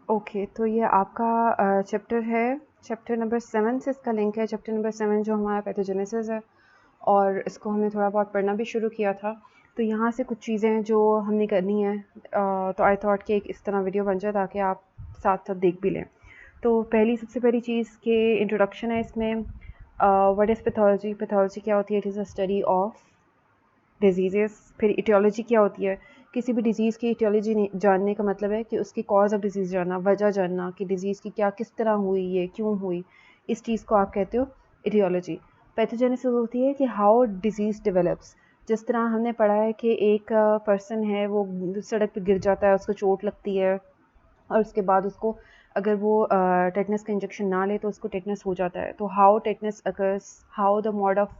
Okay, तो ये आपका चैप्टर है, चैप्टर नंबर 7 से इसका लिंक है। चैप्टर नंबर 7 जो हमारा पैथोजेनेसिस है, और इसको हमने थोड़ा बहुत पढ़ना भी शुरू किया था। तो यहाँ से कुछ चीज़ें जो हमने करनी है, तो आई थॉट कि एक इस तरह वीडियो बन जाए ताकि आप साथ साथ देख भी लें। तो सबसे पहली चीज़ के इंट्रोडक्शन है इसमें। What is pathology? पैथोलॉजी क्या होती है? It is a study of diseases. फिर इटियोलॉजी क्या होती है? किसी भी डिज़ीज़ की इटियोलॉजी जानने का मतलब है कि उसकी कॉज ऑफ डिज़ीज़ जानना, वजह जानना कि डिज़ीज़ की क्या किस तरह हुई, ये क्यों हुई। इस चीज़ को आप कहते हो इटियोलॉजी। पैथोजेनेसिस होती है कि हाउ डिज़ीज़ डेवलप्स। जिस तरह हमने पढ़ा है कि एक पर्सन है, वो सड़क पे गिर जाता है, उसको चोट लगती है, और उसके बाद उसको अगर वो टेटनस का इंजेक्शन ना ले तो उसको टेटनस हो जाता है। तो how tetanus occurs, how the mode of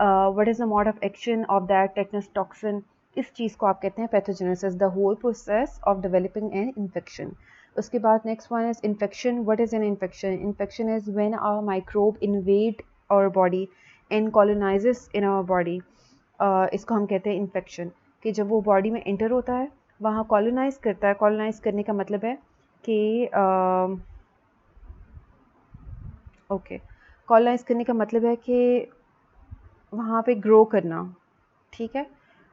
what is the mode of action of that tetanus toxin. इस चीज़ को आप कहते हैं pathogenesis, the whole process of developing an infection. उसके बाद next one is infection. What is an infection? Infection is when a microbe invade our body and colonises in our body. इसको हम कहते हैं इन्फेक्शन, कि जब वो बॉडी में एंटर होता है, वहाँ कॉलोनाइज करता है। कॉलोनाइज करने का मतलब है कि ओके, कॉलोनाइज करने का मतलब है कि वहाँ पे ग्रो करना, ठीक है,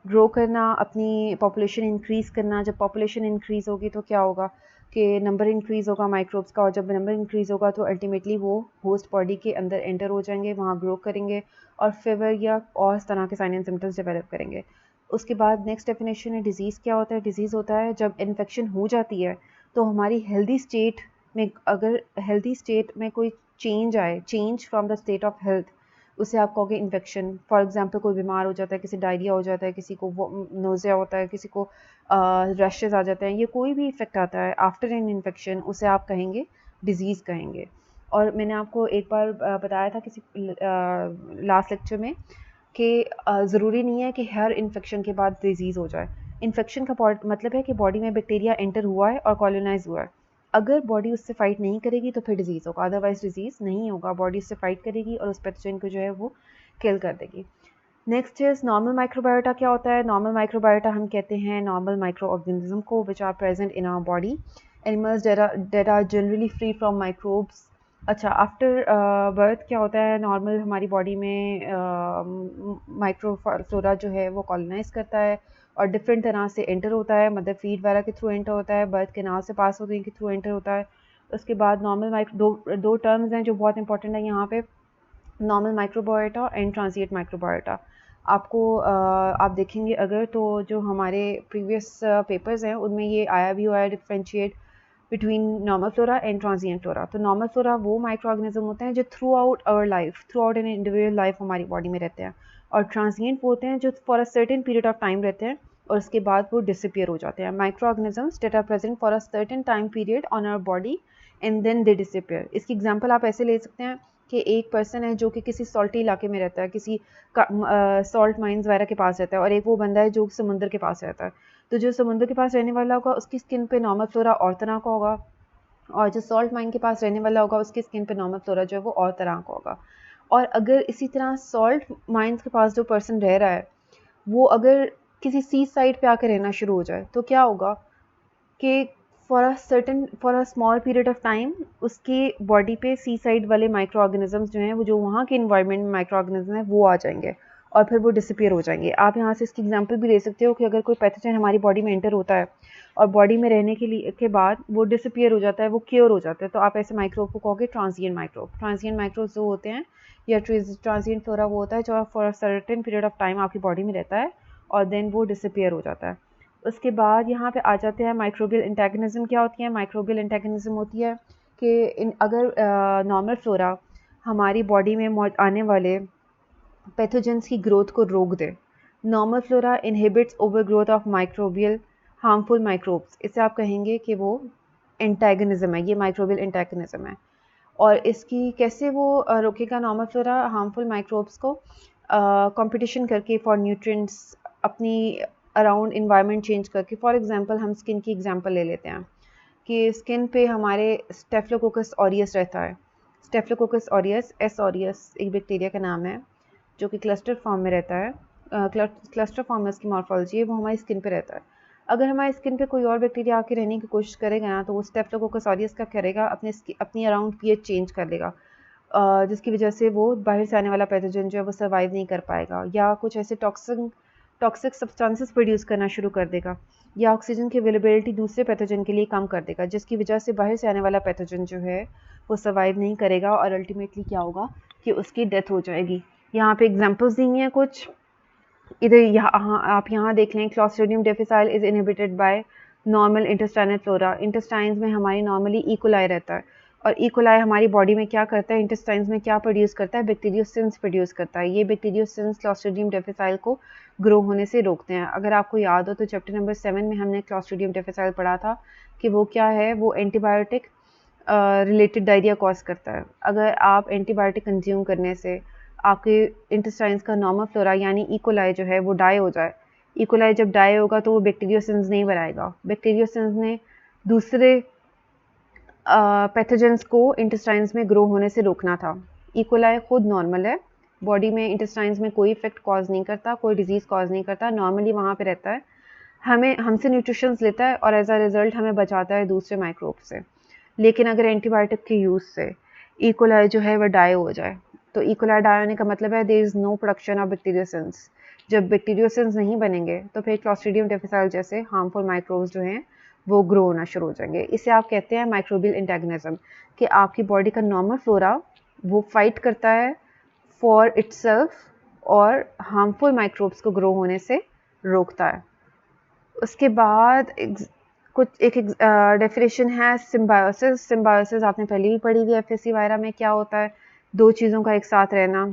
ग्रो करना, अपनी पॉपुलेशन इंक्रीज़ करना। जब पॉपुलेशन इंक्रीज़ होगी तो क्या होगा कि नंबर इंक्रीज़ होगा माइक्रोब्स का, और जब नंबर इंक्रीज़ होगा तो अल्टीमेटली वो होस्ट बॉडी के अंदर एंटर हो जाएंगे, वहाँ ग्रो करेंगे और फीवर या और इस तरह के साइन एंड सिम्टम्स डेवलप करेंगे। उसके बाद नेक्स्ट डेफिनेशन है डिज़ीज़ क्या होता है? डिज़ीज़ होता है जब इन्फेक्शन हो जाती है तो हमारी हेल्दी स्टेट में, अगर हेल्दी स्टेट में कोई चेंज आए, change from the state of health, उसे आप कहोगे इन्फेक्शन। फॉर एग्जांपल कोई बीमार हो जाता है, किसी डायरिया हो जाता है, किसी को वो नोज़िया होता है, किसी को रैशेस आ जाते हैं, ये कोई भी इफेक्ट आता है आफ्टर एन इन्फेक्शन, उसे आप कहेंगे डिज़ीज़ कहेंगे। और मैंने आपको एक बार बताया था किसी लास्ट लेक्चर में कि ज़रूरी नहीं है कि हर इन्फेक्शन के बाद डिज़ीज़ हो जाए। इन्फेक्शन का मतलब है कि बॉडी में बैक्टीरिया एंटर हुआ है और कॉलोनाइज हुआ है। अगर बॉडी उससे फाइट नहीं करेगी तो फिर डिज़ीज़ होगा, अदरवाइज डिज़ीज़ नहीं होगा। बॉडी उससे फाइट करेगी और उस पैथोजन को जो है वो किल कर देगी। Next is normal microbiota. क्या होता है नॉर्मल माइक्रोबायोटा? हम कहते हैं नॉर्मल माइक्रो ऑर्गेनिज्म को which are present in our body, animals that are generally free from microbes. अच्छा, आफ्टर बर्थ क्या होता है? नॉर्मल हमारी बॉडी में माइक्रोफ्लोरा जो है वो कॉलोनाइज करता है और डिफरेंट तरह से एंटर होता है, मतलब फीड वगैरह के थ्रू एंटर होता है, बर्थ कैनाल से पास होने के थ्रू एंटर होता है। उसके बाद नॉर्मल दो टर्म्स हैं जो बहुत इंपॉर्टेंट है यहाँ पे, normal microbiota and transient microbiota. आपको आप देखेंगे अगर तो जो हमारे प्रीवियस पेपर्स हैं उनमें ये आया भी हुआ है, differentiate between normal flora and transient flora. तो नॉर्मल फ्लोरा वो माइक्रो ऑर्गेनिज्म होते हैं जो throughout our life, throughout an individual life हमारी बॉडी में रहते हैं, और ट्रांजिएंट वो होते हैं जो for a certain period of time रहते हैं और उसके बाद वो डिसअपियर हो जाते हैं। Micro organisms that are present for a certain time period on our body and then they disappear. इसकी एग्जांपल आप ऐसे ले सकते हैं कि एक पर्सन है जो कि किसी सॉल्टी इलाके में रहता है, किसी सॉल्ट माइंस वगैरह के पास रहता है, और एक वो बंदा है जो समुद्र के पास रहता है। तो जो समुद्र के पास रहने वाला होगा उसकी स्किन पे नॉर्मल फ्लोरा और तरह का होगा, और जो सॉल्ट माइन के पास रहने वाला होगा उसकी स्किन पे नॉर्मल फ्लोरा जो है वो और तरह का होगा। और अगर इसी तरह सॉल्ट माइंस के पास जो पर्सन रह रहा है वो अगर किसी सी साइड पे आकर रहना शुरू हो जाए तो क्या होगा कि for a small period of time उसकी बॉडी पे सी साइड वाले माइक्रो ऑर्गेनिजम्स जो हैं वो जो वहाँ के इन्वायरमेंट में माइक्रो ऑर्गेनिज्म हैं वो आ जाएंगे और फिर वो डिसअपियर हो जाएंगे। आप यहाँ से इसकी एग्जांपल भी ले सकते हो कि अगर कोई पैथोजन हमारी बॉडी में एंटर होता है और बॉडी में रहने के बाद वो डिसअपियर हो जाता है, वो क्योर हो जाता है, तो आप ऐसे माइक्रोब को कहोगे ट्रांजिएंट माइक्रोब। ट्रांजिएंट माइक्रोब जो होते हैं या ट्रांजिएंट फ्लोरा वो होता है जो for a certain period of time आपकी बॉडी में रहता है और देन वो डिसअपियर हो जाता है। उसके बाद यहाँ पे आ जाते हैं माइक्रोबियल एंटेगनिज्म। क्या होती है माइक्रोबियल एंटेगनिज्म? होती है कि अगर नॉर्मल फ्लोरा हमारी बॉडी में आने वाले पैथोजेंस की ग्रोथ को रोक दे, normal flora inhibits overgrowth of microbial harmful microbes, इसे आप कहेंगे कि वो एंटेगनिज्म है, ये माइक्रोबियल एंटेगनिज्म है। और इसकी कैसे वो रोकेगा नॉर्मल फ्लोरा हार्मफुल माइक्रोब्स को? कंपटीशन करके फॉर न्यूट्रिएंट्स, अपनी अराउंड इन्वायरमेंट चेंज करके। फॉर एग्जांपल हम स्किन की एग्जांपल ले लेते हैं कि स्किन पे हमारे स्टेफिलोकोकस ऑरियस रहता है। स्टेफिलोकोकस ऑरियस, एस ऑरियस एक बैक्टीरिया का नाम है जो कि क्लस्टर फॉर्म में रहता है। क्लस्टर फॉर्म में उसकी मॉर्फोलॉजी है, वो हमारी स्किन पे रहता है। अगर हमारी स्किन पे कोई और बैक्टीरिया आके रहने की कोशिश करेगा ना, तो वो स्टेफिलोकोकस ऑरियस क्या करेगा, अपनी अराउंड पीएच चेंज कर देगा, जिसकी वजह से वो बाहर से आने वाला पैथोजन जो है वो सर्वाइव नहीं कर पाएगा, या कुछ ऐसे टॉक्सिक सब्सटेंसेस प्रोड्यूस करना शुरू कर देगा, या ऑक्सीजन की अवेलेबिलिटी दूसरे पैथोजन के लिए कम कर देगा, जिसकी वजह से बाहर से आने वाला पैथोजन जो है वो सर्वाइव नहीं करेगा और अल्टीमेटली क्या होगा कि उसकी डेथ हो जाएगी। यहाँ पे एग्जांपल्स दी हुई हैं कुछ, इधर यहाँ आप यहाँ देख लें, Clostridium difficile is inhibited by normal intestinal flora. Intestines में हमारी नॉर्मली इकोलाई रहता है, और इकोलाई हमारी बॉडी में क्या करता है, इंटेस्टाइन्स में क्या प्रोड्यूस करता है, बैक्टीरियोसिंस प्रोड्यूस करता है। ये बैक्टीरियोसिंस क्लॉस्ट्रिडियम डिफिसाइल को ग्रो होने से रोकते हैं। अगर आपको याद हो तो चैप्टर नंबर 7 में हमने क्लॉस्ट्रिडियम डिफिसाइल पढ़ा था कि वो क्या है, वो एंटीबायोटिक रिलेटेड डायरिया कॉज करता है। अगर आप एंटीबायोटिक कंज्यूम करने से आपके इंटेस्टाइन्स का नॉर्मल फ्लोरा यानी इकोलाई जो है वो डाई हो जाए, इकोलाई जब डाई होगा तो वो बैक्टीरियोसिंस नहीं बनाएगा, बैक्टीरियोसिंस ने दूसरे पैथोजेंस को इंटेस्टाइन्स में ग्रो होने से रोकना था। इकोलाई खुद नॉर्मल है, बॉडी में इंटेस्टाइन्स में कोई इफेक्ट कॉज नहीं करता, कोई डिजीज़ कॉज नहीं करता, नॉर्मली वहाँ पे रहता है, हमसे न्यूट्रिशंस लेता है और एज अ रिजल्ट हमें बचाता है दूसरे माइक्रोब से। लेकिन अगर एंटीबायोटिक के यूज़ से इकोलाई जो है वह डाई हो जाए, तो इकोलाई डाई होने का मतलब है there is no production of bacteriocins. जब बैक्टीरियोसिंस नहीं बनेंगे तो फिर क्लॉस्ट्रिडियम डिफिसाइल जैसे हार्मफुल माइक्रोब्स जो हैं वो ग्रो होना शुरू हो जाएंगे। इसे आप कहते हैं माइक्रोबियल एंटेगनिज्म, कि आपकी बॉडी का नॉर्मल फ्लोरा वो फाइट करता है फॉर इटसेल्फ और हार्मफुल माइक्रोब्स को ग्रो होने से रोकता है। उसके बाद कुछ एक डेफिनेशन है सिम्बायोसिस। सिम्बायोसिस आपने पहले भी पढ़ी हुई है एफएससी वगैरह में। क्या होता है, दो चीज़ों का एक साथ रहना,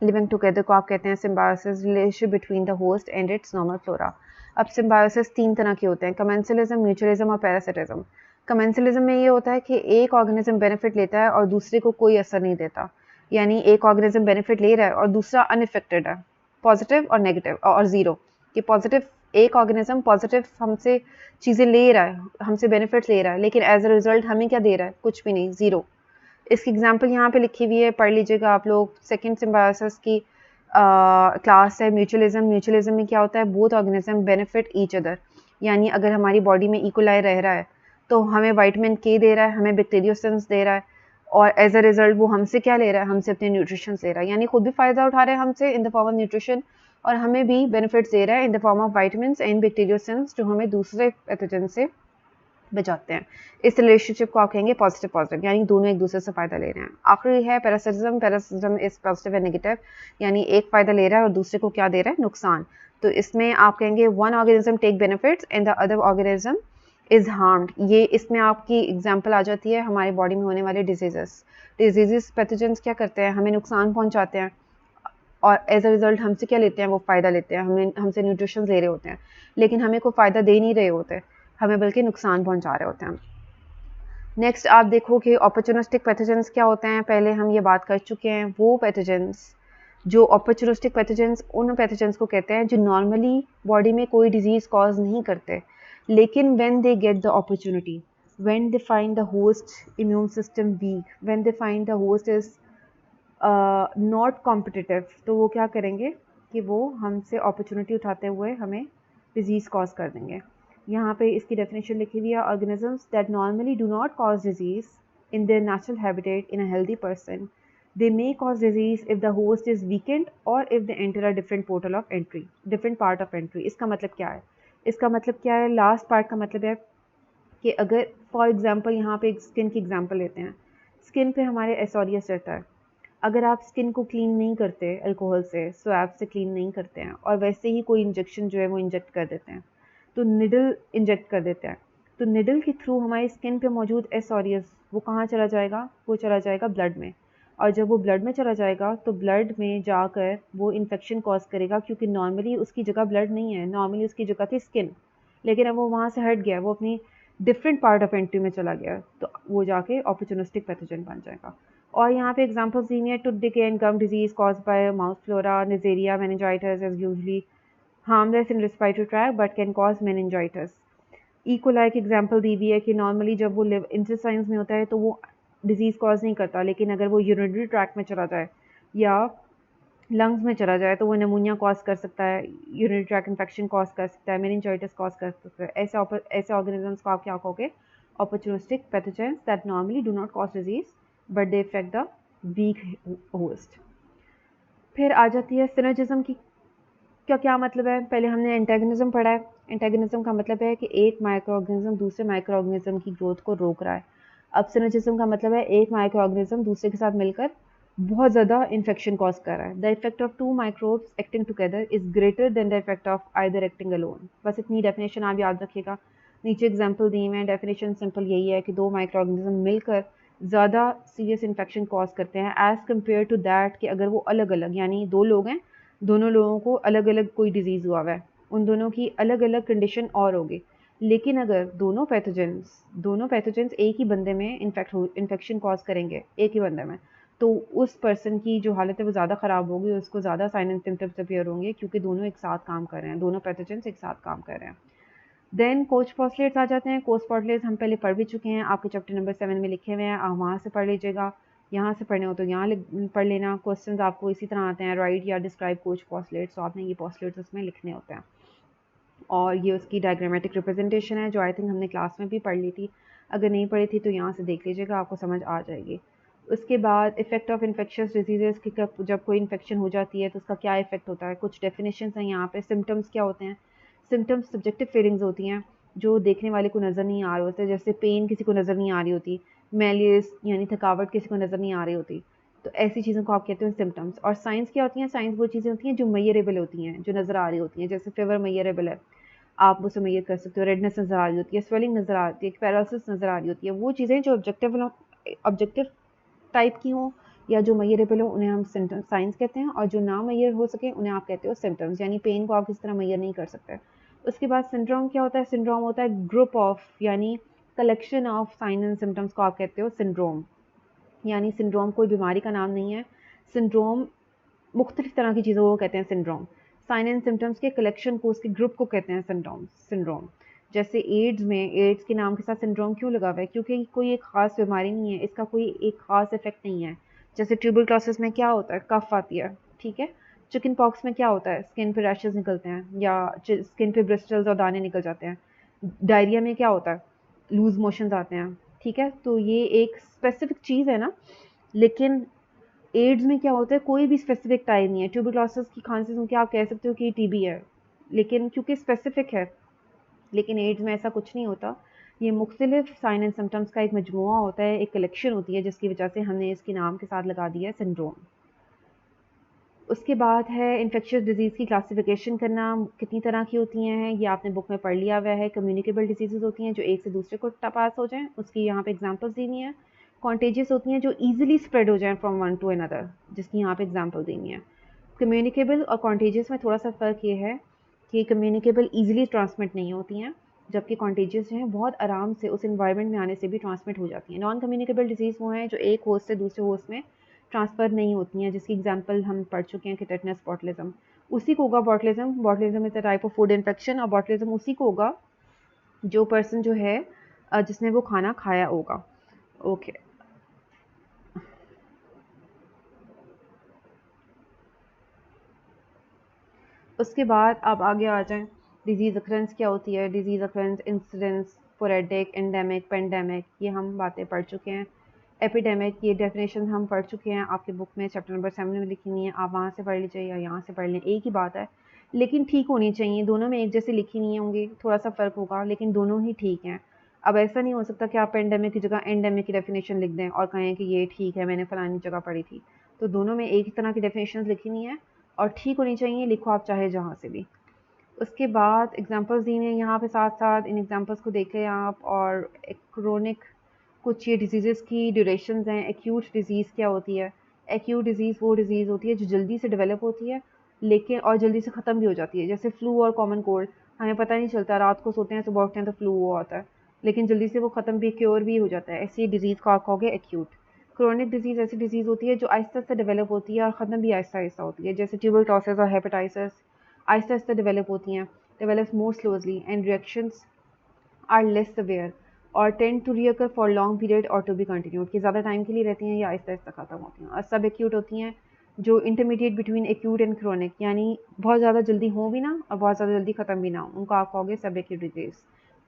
लिविंग टुगेदर को आप कहते हैं symbiosis, relation between the host and it's normal flora. अब सिम्बायोसिस तीन तरह के होते हैं, कमेंसलिज्म, म्यूचुअलिज्म और पैरासिटिज्म। कमेंसलिज्म में ये होता है कि एक ऑर्गेनिज्म बेनिफिट लेता है और दूसरे को कोई असर नहीं देता, यानी एक ऑर्गेनिज्म बेनिफिट ले रहा है और दूसरा अनइफेक्टेड है, पॉजिटिव और नेगेटिव और ज़ीरो। कि पॉजिटिव, एक ऑर्गेनिज्म पॉजिटिव हमसे चीज़ें ले रहा है, हमसे बेनिफिट ले रहा है, लेकिन एज अ रिजल्ट हमें क्या दे रहा है, कुछ भी नहीं, ज़ीरो। इसकी एग्जांपल यहाँ पे लिखी हुई है, पढ़ लीजिएगा आप लोग। सेकंड सिम्बायोसिस की क्लास है म्यूचुअलिज्म। म्यूचुअलिज्म में क्या होता है, both organism benefit each other, यानी अगर हमारी बॉडी में इकोलाई रह रहा है तो हमें विटामिन के दे रहा है, हमें बैक्टीरियोसिंस दे रहा है, और एज अ रिजल्ट वो हमसे क्या ले रहा है, हमसे अपने न्यूट्रिशन ले रहा है, यानी खुद भी फ़ायदा उठा रहा है हमसे in the form of nutrition, और हमें भी बेनिफिट्स दे रहा है in the form of vitamin and bacteriocins, जो हमें दूसरे पैथोजन से बचाते हैं। इस रिलेशनशिप को आप कहेंगे पॉजिटिव पॉजिटिव, यानी दोनों एक दूसरे से फ़ायदा ले रहे हैं। आखिरी है parasitism. Parasitism is positive and negative, यानी एक फ़ायदा ले रहा है और दूसरे को क्या दे रहा है, नुकसान। तो इसमें आप कहेंगे one organism take benefits and the other organism is harmed. ये इसमें आपकी एग्जाम्पल आ जाती है हमारी बॉडी में होने वाले डिजीजेस पैथोजेंस क्या करते हैं, हमें नुकसान पहुंचाते हैं, और एज अ रिजल्ट हमसे क्या लेते हैं, वो फ़ायदा लेते हैं, हमसे न्यूट्रिशन ले रहे होते हैं, लेकिन हमें कोई फ़ायदा दे नहीं रहे होते, हमें बल्कि नुकसान पहुंचा रहे होते हैं। नेक्स्ट आप देखो कि ऑपर्चुनिस्टिक पैथोजेंस क्या होते हैं। पहले हम ये बात कर चुके हैं, वो पैथोजेंस जो ऑपर्चुनिस्टिक पैथोजेंस, उन पैथोजेंस को कहते हैं जो नॉर्मली बॉडी में कोई डिजीज़ कॉज नहीं करते, लेकिन when they get the opportunity, when they find the host immune system weak, when they find the host is not competitive, तो वो क्या करेंगे कि वो हमसे अपॉर्चुनिटी उठाते हुए हमें डिजीज़ कॉज कर देंगे। यहाँ पे इसकी डेफिनेशन लिखी हुई है, organisms that normally do not cause disease in their natural habitat in a healthy person, they may cause disease if the host is weakened और if they enter a different portal of entry, different part of entry. इसका मतलब क्या है, इसका मतलब क्या है, last part का मतलब है कि अगर फॉर एग्जांपल यहाँ पे एक स्किन की एग्जांपल लेते हैं, स्किन पे हमारे एसोरियस रहता है, अगर आप स्किन को क्लीन नहीं करते अल्कोहल से, स्वैब से क्लीन नहीं करते हैं, और वैसे ही कोई इंजेक्शन जो है वो इंजेक्ट कर देते हैं, तो निडल इंजेक्ट कर देते हैं, तो निडल के थ्रू हमारी स्किन पे मौजूद एसोरियस वो कहाँ चला जाएगा, वो चला जाएगा ब्लड में, और जब वो ब्लड में चला जाएगा तो ब्लड में जाकर वो इन्फेक्शन कॉज करेगा, क्योंकि नॉर्मली उसकी जगह ब्लड नहीं है, नॉर्मली उसकी जगह थी स्किन, लेकिन अब वो वहाँ से हट गया, वो अपनी डिफरेंट पार्ट ऑफ एंट्री में चला गया, तो वो जाके ऑपर्चुनिस्टिक पैथोजन बन जाएगा। और यहाँ पे एग्जांपल्स दी हुई है, tooth decay and gum disease caused by mouth flora, Neisseria, meningitis is usually harmless in respiratory tract but can cause meningitis. E coli की एग्जांपल दी हुई है कि नॉर्मली जब वो इंटेस्टाइन्स में होता है तो वो डिजीज़ कॉज नहीं करता, लेकिन अगर वो यूरिनरी ट्रैक में चला जाए या लंग्स में चला जाए तो वो निमोनिया कॉज कर सकता है, यूरिनरी ट्रैक इन्फेक्शन कॉज कर सकता है, मेनिंजाइटिस कॉज कर सकता है। ऐसे ऑर्गेनिजम्स को आप क्या कहोगे? Opportunistic pathogens that normally do not cause disease but they affect the weak host. फिर आ जाती है सिनर्जिज्म की। क्या क्या मतलब है? पहले हमने एंटेगनिज्म पढ़ा है। एंटेगनिज्म का मतलब है कि एक माइक्रो ऑर्गेनिज्म दूसरे माइक्रो ऑर्गेनिज्म की ग्रोथ को रोक रहा है। अब सिनर्जिज्म का मतलब है एक माइक्रो ऑर्गेनिज्म दूसरे के साथ मिलकर बहुत ज़्यादा इन्फेक्शन कॉज कर रहा है। The effect of two microbes acting together is greater than the effect of either acting alone. बस इतनी डेफिनेशन आप याद रखिएगा। नीचे एग्जाम्पल दिए हुए हैं। डेफिनेशन सिंपल यही है कि दो माइक्रो ऑर्गेनिज्म मिलकर ज़्यादा सीरियस इन्फेक्शन कॉज करते हैं एज़ कम्पेयर टू दैट कि अगर वो अलग अलग, यानी दो लोग हैं, दोनों लोगों को अलग अलग कोई डिजीज़ हुआ हुआ है, उन दोनों की अलग अलग कंडीशन और होगी। लेकिन अगर दोनों पैथोजेंस एक ही बंदे में इन्फेक्शन कॉज करेंगे, एक ही बंदे में, तो उस पर्सन की जो हालत है वो ज़्यादा ख़राब होगी, उसको ज़्यादा साइन एंड सिम्टम्स अपीयर होंगे क्योंकि दोनों एक साथ काम कर रहे हैं, दोनों पैथोजेंस एक साथ काम कर रहे हैं। देन कोच पॉस्टलेट्स आ जाते हैं। कोच पॉस्टलेट्स हम पहले पढ़ भी चुके हैं, आपके चैप्टर नंबर 7 में लिखे हुए हैं, आप वहाँ से पढ़ लीजिएगा। यहाँ से पढ़ने हो तो यहाँ पढ़ लेना। क्वेश्चंस आपको इसी तरह आते हैं, राइट या डिस्क्राइब कोच पॉस्टलेट्स, तो आपने ये पॉस्टलेट्स उसमें लिखने होते हैं। और ये उसकी डायग्रामेटिक रिप्रेजेंटेशन है जो आई थिंक हमने क्लास में भी पढ़ ली थी। अगर नहीं पढ़ी थी तो यहाँ से देख लीजिएगा, आपको समझ आ जाएगी। उसके बाद इफेक्ट ऑफ इन्फेक्शियस डिजीजेस की, जब कोई इन्फेक्शन हो जाती है तो उसका क्या इफेक्ट होता है, कुछ डेफिनेशन हैं यहाँ पे। सिम्टम्स क्या होते हैं? सिम्टम्स सब्जेक्टिव फीलिंग्स होती हैं जो देखने वाले को नज़र नहीं आ रहे होते। जैसे पेन किसी को नज़र नहीं आ रही होती, मैलियस यानी थकावट किसी को नज़र नहीं आ रही होती, तो ऐसी चीज़ों को आप कहते हैं सिम्टम्स। और साइंस क्या होती हैं? साइंस वो चीज़ें होती हैं जो मेजरेबल होती हैं, जो नज़र आ रही होती हैं। जैसे फीवर मेजरेबल है, आप उसे मेजर कर सकते हो। रेडनेस नज़र आ रही होती है, स्वेलिंग नज़र आ रही है, पैरालिसिस नज़र आ रही होती है। वो चीज़ें जो ऑब्जेक्टिव टाइप की हों या जो मेजरेबल हो उन्हें हम साइंस कहते हैं, और जो ना मेजर हो सके उन्हें आप कहते हो सिम्टम्स। यानी पेन को आप किस तरह मेजर नहीं कर सकते। उसके बाद सिंड्रोम क्या होता है? सिंड्रोम होता है ग्रुप ऑफ यानी collection of sine and symptoms को आप कहते हो सिंड्रोम। यानी सिंड्रोम कोई बीमारी का नाम नहीं है। सिंड्रोम मुख्तलिफ तरह की चीज़ों को कहते हैं सिंड्रोम। साइन एंड सिम्टम्स के कलेक्शन को, उसके ग्रुप को कहते हैं सिंड्रोम। जैसे एड्स में, एड्स के नाम के साथ सिंड्रोम क्यों लगा हुआ है? क्योंकि कोई एक ख़ास बीमारी नहीं है, इसका कोई एक ख़ास इफेक्ट नहीं है। जैसे ट्यूबरक्लोसिस में क्या होता है? कफ आती है, ठीक है। चिकन पॉक्स में क्या होता है? स्किन पे रैशेज निकलते हैं या स्किन पे ब्रिस्टल्स और दाने निकल जाते हैं। डायरिया में क्या होता है? लूज मोशंस आते हैं, ठीक है। तो ये एक स्पेसिफिक चीज़ है ना। लेकिन एड्स में क्या होता है? कोई भी स्पेसिफिक टाइप नहीं है। ट्यूबरक्लोसिस की खांसी सुन के आप कह सकते हो कि टीबी है, लेकिन क्योंकि स्पेसिफिक है। लेकिन एड्स में ऐसा कुछ नहीं होता। ये मुख्तलिफ साइन एंड सिम्टम्स का एक मजमुआ होता है, एक कलेक्शन होती है, जिसकी वजह से हमने इसके नाम के साथ लगा दिया है सिंड्रोम। उसके बाद है इन्फेक्शियस डिजीज़ की क्लासिफिकेशन करना। कितनी तरह की होती हैं ये आपने बुक में पढ़ लिया हुआ है। कम्युनिकेबल डिजीज़ होती हैं जो एक से दूसरे को पास हो जाएं, उसकी यहाँ पे एग्जांपल्स दी हुई हैं। कॉन्टेजियस होती हैं जो ईजिली स्प्रेड हो जाएं फ्रॉम वन टू अनदर, जिसकी यहाँ पे एग्जांपल दी हुई हैं। कम्युनिकेबल और कॉन्टेजियस में थोड़ा सा फ़र्क ये है कि कम्युनिकेबल ईजिली ट्रांसमिट नहीं होती हैं, जबकि कॉन्टेजियस जो हैं बहुत आराम से उस इन्वायरमेंट में आने से भी ट्रांसमिट हो जाती हैं। नॉन कम्युनिकेबल डिजीज़ वो हैं जो एक होस्ट से दूसरे होस्ट में ट्रांसफ़र नहीं होती हैं, जिसकी एग्जांपल हम पढ़ चुके हैं कि टेटनस, बॉटलिज्म। उसी को होगा botulism. Botulism is a type of food infection, और बॉटलिज्म उसी को होगा जो पर्सन जो है जिसने वो खाना खाया होगा। ओके। उसके बाद आप आगे आ जाएं। डिजीज़ अक्रेंस क्या होती है? Disease occurrence, incidence, sporadic, endemic, pandemic, ये हम बातें पढ़ चुके हैं। एपिडेमिक, ये डेफिनेशन हम पढ़ चुके हैं, आपके बुक में चैप्टर नंबर 7 में लिखी हुई है। आप वहाँ से पढ़ लीजिए या यहाँ से पढ़ लें, एक ही बात है। लेकिन ठीक होनी चाहिए, दोनों में एक जैसे लिखी नहीं होंगी, थोड़ा सा फ़र्क होगा, लेकिन दोनों ही ठीक हैं। अब ऐसा नहीं हो सकता कि आप पेंडेमिक की जगह एंडेमिक की डेफिनेशन लिख दें और कहें कि ये ठीक है, मैंने फ़लानी जगह पढ़ी थी। तो दोनों में एक ही तरह की डेफिनेशन लिखी नहीं है और ठीक होनी चाहिए, लिखो आप चाहे जहाँ से भी। उसके बाद एग्जांपल्स दी हैं यहाँ पे, साथ साथ इन एग्जांपल्स को देख लें आप। और एक क्रोनिक, कुछ ये डिजीज़ की ड्यूरेशंस हैं। एक्यूट डिजीज़ क्या होती है? एक्यूट डिजीज़ वो डिजीज़ होती है जो जल्दी से डेवलप होती है लेकिन और जल्दी से ख़त्म भी हो जाती है। जैसे फ्लू और कॉमन कोल्ड, हमें पता नहीं चलता, रात को सोते हैं सुबह उठते हैं तो फ्लू हुआ होता है, लेकिन जल्दी से वो ख़त्म भी, क्योर भी हो जाता है। ऐसी डिजीज़ को आप कहोगे एक्यूट। क्रोनिक डिजीज़ ऐसी डिजीज़ होती है जो आहिस्ता आहिस्ता डेवलप होती है और ख़त्म भी आहिस्ता आहिस्ता होती है। जैसे ट्यूबरक्लोसिस और हेपेटाइटिस आहिस्ता आहिस्ता डेवलप होती हैं, develop more slowly and reactions are less severe और tend to recur for long period और टू बी कंटिन्यूड, कि ज़्यादा टाइम के लिए रहती हैं या आहिस्ता आहिस्ता ख़त्म होती हैं। और सब एक्यूट होती हैं जो intermediate between acute and chronic, यानी बहुत ज़्यादा जल्दी हो भी ना और बहुत ज़्यादा जल्दी ख़त्म भी ना हो, उनको आप कहोगे सब एक्यूट डिजीज़।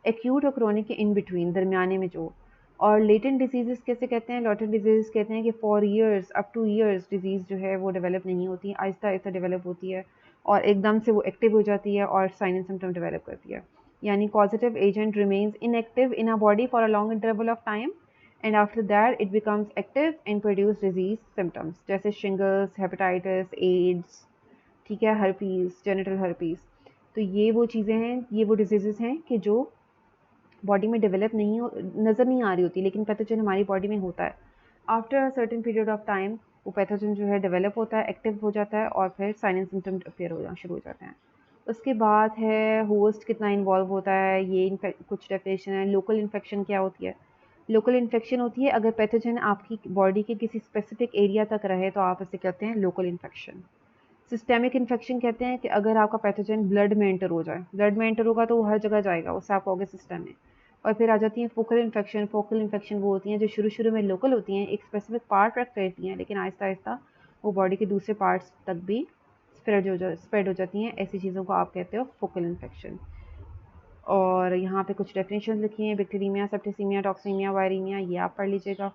एक्यूट और क्रोनिक के इन बिटवीन, दरमियाने में जो। और लेटेंट डिजीज़ कैसे कहते हैं? लेटेंट डिजीज़ कहते हैं कि for years, up two years disease जो है वो डेवलप नहीं होती, आहिस्ता आहिस्ता डेवलप होती है और एकदम से वो एक्टिव हो जाती है और साइन एंड सिम्टम डेवलप करती है। यानी causative agent remains inactive in a body for a long interval of time and after that it becomes active and produce disease symptoms जैसे shingles, hepatitis, AIDS, ठीक है, herpes, genital herpes। तो ये वो चीज़ें हैं, ये वो डिजीज़ेज़ हैं कि जो बॉडी में डेवलप नहीं हो, नज़र नहीं आ रही होती, लेकिन पैथोजन हमारी बॉडी में होता है। After a certain period of time वो पैथोजन जो है डेवलप होता है, एक्टिव हो जाता है और फिर साइन एंड सिम्टम अपीयर होना शुरू हो जाते हैं। उसके बाद है होस्ट कितना इन्वॉल्व होता है, ये कुछ डेफिनेशन है। लोकल इन्फेक्शन क्या होती है? लोकल इन्फेक्शन होती है अगर पैथोजन आपकी बॉडी के किसी स्पेसिफिक एरिया तक रहे तो आप इसे कहते हैं लोकल इन्फेक्शन। सिस्टेमिक इन्फेक्शन कहते हैं कि अगर आपका पैथोजन ब्लड में एंटर हो जाए, ब्लड में एंटर होगा तो वो हर जगह जाएगा, उससे आप कहोगे सिस्टम में। और फिर आ जाती हैं फोकल इन्फेक्शन। फोकल इन्फेक्शन वो होती हैं जो शुरू शुरू में लोकल होती हैं, एक स्पेसिफिक पार्ट रख रहती हैं, लेकिन आहिस्ता आहिस्ता वो बॉडी के दूसरे पार्ट्स तक भी स्प्रेड हो जाती हैं। ऐसी चीज़ों को आप कहते हो फोकल इन्फेक्शन। और यहाँ पे कुछ डेफिनेशन लिखी हैं, बैक्टीरिया, सेप्टिसीमिया, टॉक्सीमिया, वायरीमिया, ये आप पढ़ लीजिएगा।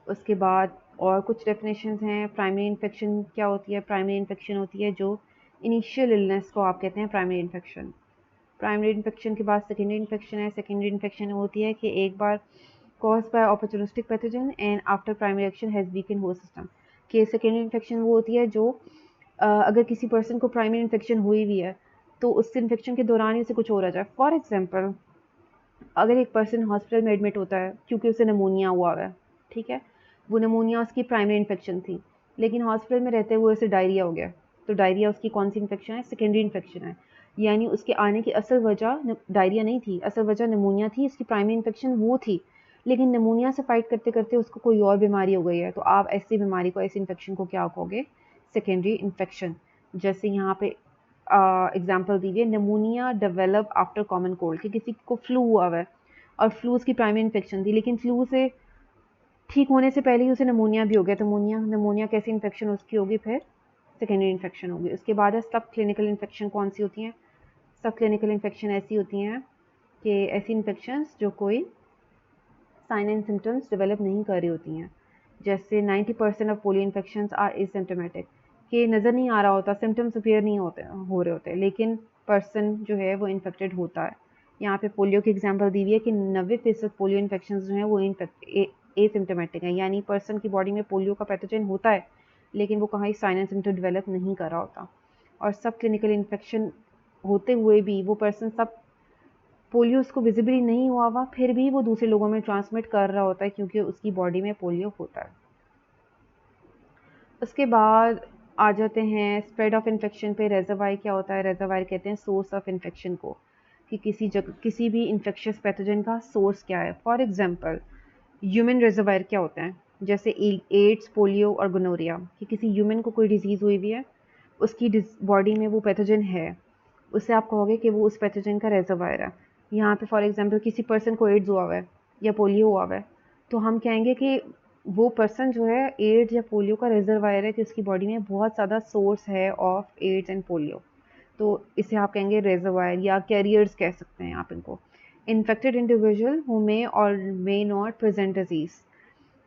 उसके बाद और कुछ डेफिनेशंस हैं। प्राइमरी इन्फेक्शन क्या होती है? प्राइमरी इन्फेक्शन होती है जो इनिशियल इलनेस को आप कहते हैं प्राइमरी इन्फेक्शन। प्राइमरी इन्फेक्शन के बाद सेकेंडरी इन्फेक्शन है। सेकेंडरी इन्फेक्शन होती है कि एक बार cause by opportunistic pathogen and after primary action has weaken host system. कि सेकेंडरी इन्फेक्शन वो होती है जो अगर किसी पर्सन को प्राइमरी इन्फेक्शन हुई भी है तो उस इन्फेक्शन के दौरान ही उसे कुछ हो रहा जाए। फॉर एग्जाम्पल, अगर एक पर्सन हॉस्पिटल में एडमिट होता है क्योंकि उसे निमोनिया हुआ है, ठीक है, वो निमोनिया उसकी प्राइमरी इन्फेक्शन थी, लेकिन हॉस्पिटल में रहते हुए उसे डायरिया हो गया, तो डायरिया उसकी कौन सी इन्फेक्शन है? सेकेंडरी इन्फेक्शन है। यानी उसके आने की असल वजह डायरिया नहीं थी, असल वजह निमोनिया थी, इसकी प्राइमरी इन्फेक्शन वो थी, लेकिन निमोनिया से फाइट करते करते उसको कोई और बीमारी हो गई है, तो आप ऐसी बीमारी को, ऐसी इन्फेक्शन को क्या कहोगे? Secondary infection. जैसे यहाँ पे एग्जाम्पल दीजिए, pneumonia develop after common cold, कि किसी को फ्लू हुआ है और फ्लू उसकी प्राइमरी इन्फेक्शन थी, लेकिन फ्लू से ठीक होने से पहले ही उसे निमोनिया भी हो गया, तो निमोनिया कैसी इन्फेक्शन उसकी होगी? फिर सेकेंडरी इन्फेक्शन होगी। उसके बाद है सब क्लिनिकल इन्फेक्शन। कौन सी होती हैं? सब क्लिनिकल इन्फेक्शन ऐसी होती हैं कि ऐसी इन्फेक्शंस जो कोई साइन एंड सिम्टम्स डेवलप नहीं कर रही होती हैं। जैसे 90% of polio infections are asymptomatic, कि नज़र नहीं आ रहा होता, सिम्टम्स अपीयर नहीं हो रहे होते, लेकिन पर्सन जो है वो इन्फेक्टेड होता है। यहाँ पे पोलियो की एग्जांपल दी हुई है कि 90% पोलियो इन्फेक्शंस जो हैं वो एसिम्प्टोमेटिक हैं, यानी पर्सन की बॉडी में पोलियो का पैथोजन होता है लेकिन वो कहीं साइन एंड सिम्टम डेवलप नहीं कर रहा होता। और सब क्लिनिकल इन्फेक्शन होते हुए भी वो पर्सन सब पोलियो उसको विजिबली नहीं हुआ फिर भी वो दूसरे लोगों में ट्रांसमिट कर रहा होता है क्योंकि उसकी बॉडी में पोलियो होता है। उसके बाद आ जाते हैं स्प्रेड ऑफ इन्फेक्शन पे। रेजरवायर क्या होता है? रेजरवायर कहते हैं सोर्स ऑफ इन्फेक्शन को, कि किसी भी इन्फेक्शियस पैथोजन का सोर्स क्या है। फॉर एग्जांपल, ह्यूमन रेजरवायर क्या होता है? जैसे एड्स, पोलियो और गोनोरिया, कि किसी ह्यूमन को कोई डिजीज़ हुई हुई है, उसकी बॉडी में वो पैथोजन है, उससे आप कहोगे कि वो उस पैथोजन का रेजरवायर है। यहाँ पे फॉर एग्जांपल किसी पर्सन को एड्स हुआ हुआ है या पोलियो हुआ हुआ है, तो हम कहेंगे कि वो पर्सन जो है एड्स या पोलियो का रिजर्वायर है, कि उसकी बॉडी में बहुत ज़्यादा सोर्स है ऑफ एड्स एंड पोलियो, तो इसे आप कहेंगे रिजर्वायर या कैरियर्स कह सकते हैं आप इनको। इन्फेक्टेड इंडिविजुअल हु मे और may not present disease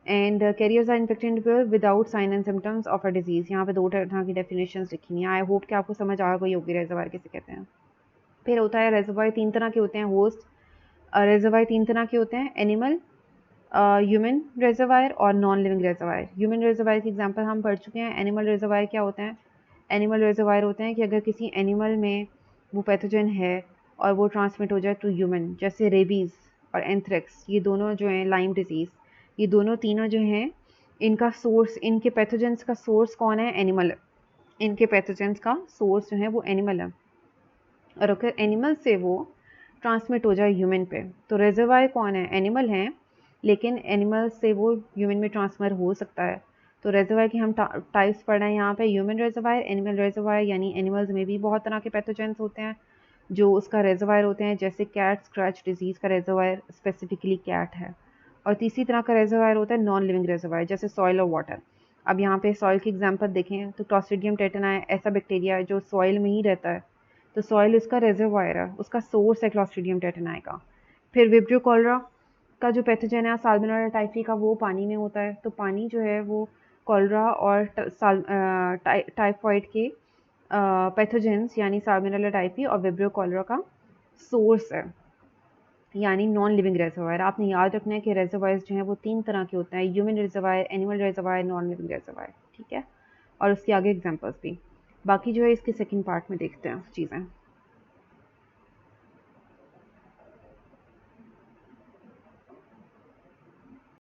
and carriers are infected individual without sign and symptoms of a disease. यहाँ पे दो तरह की डेफिनेशन लिखी हुई हैं। आई होप कि आपको समझ आ गई होगी रिजर्वायर किसे कहते हैं। फिर होता है रिजर्वायर तीन तरह के होते हैं। होस्ट रिजर्वायर तीन तरह के होते हैं, एनिमल, ह्यूमन रिजर्वायर और non living reservoir. Human reservoir की एग्जांपल हम पढ़ चुके हैं। एनिमल रिजर्वायर क्या होते हैं? एनिमल रिजर्वायर होते हैं कि अगर किसी एनिमल में वो पैथोजन है और वो ट्रांसमिट हो जाए टू ह्यूमन, जैसे रेबीज़ और एंथ्रेक्स, ये दोनों जो हैं, लाइम डिजीज़, ये दोनों तीनों जो हैं, इनका सोर्स, इनके पैथोजेंस का सोर्स कौन है? एनिमल। इनके पैथोजेंस का सोर्स जो है वो एनिमल है, और अगर एनिमल से वो ट्रांसमिट हो जाए ह्यूमन पे, तो रिजर्वायर कौन है? एनिमल हैं, लेकिन एनिमल से वो ह्यूमन में ट्रांसफर हो सकता है। तो रिजर्वायर की हम टाइप्स पढ़ रहे हैं यहाँ पे, ह्यूमन रिजर्वायर, एनिमल रिजर्वायर, यानी एनिमल्स में भी बहुत तरह के पैथोजेंस होते हैं जो उसका रिजर्वायर होते हैं, जैसे कैट स्क्रैच डिजीज़ का रिजर्वायर स्पेसिफिकली कैट है। और तीसरी तरह का रिजर्वायर होता है नॉन लिविंग रिजर्वायर, जैसे सॉइल और वाटर। अब यहाँ पे सॉइल की एग्जांपल देखें तो क्लॉस्ट्रिडियम टेटनाई ऐसा बैक्टीरिया है जो सॉइल में ही रहता है, तो सॉइल उसका रिजर्वायर है, उसका सोर्स है क्लॉस्ट्रिडियम टेटनाई का। फिर विब्रियो कॉलरा का जो पैथोजन है साल्मोनेला टाइफी का, वो पानी में होता है, तो पानी जो है वो कॉलरा और टाइफॉइड के पैथोजेंस यानी साल्मोनेला टाइफी और विब्रियो कॉलरा का सोर्स है, यानी नॉन लिविंग रेजर्वायर। आपने याद रखना है कि रेजर्वायर्स जो हैं वो 3 तरह के होते हैं, human reservoir, animal reservoir, non living reservoir, ठीक है। और उसके आगे एग्जांपल्स भी, बाकी जो है इसके सेकंड पार्ट में देखते हैं चीज़ें।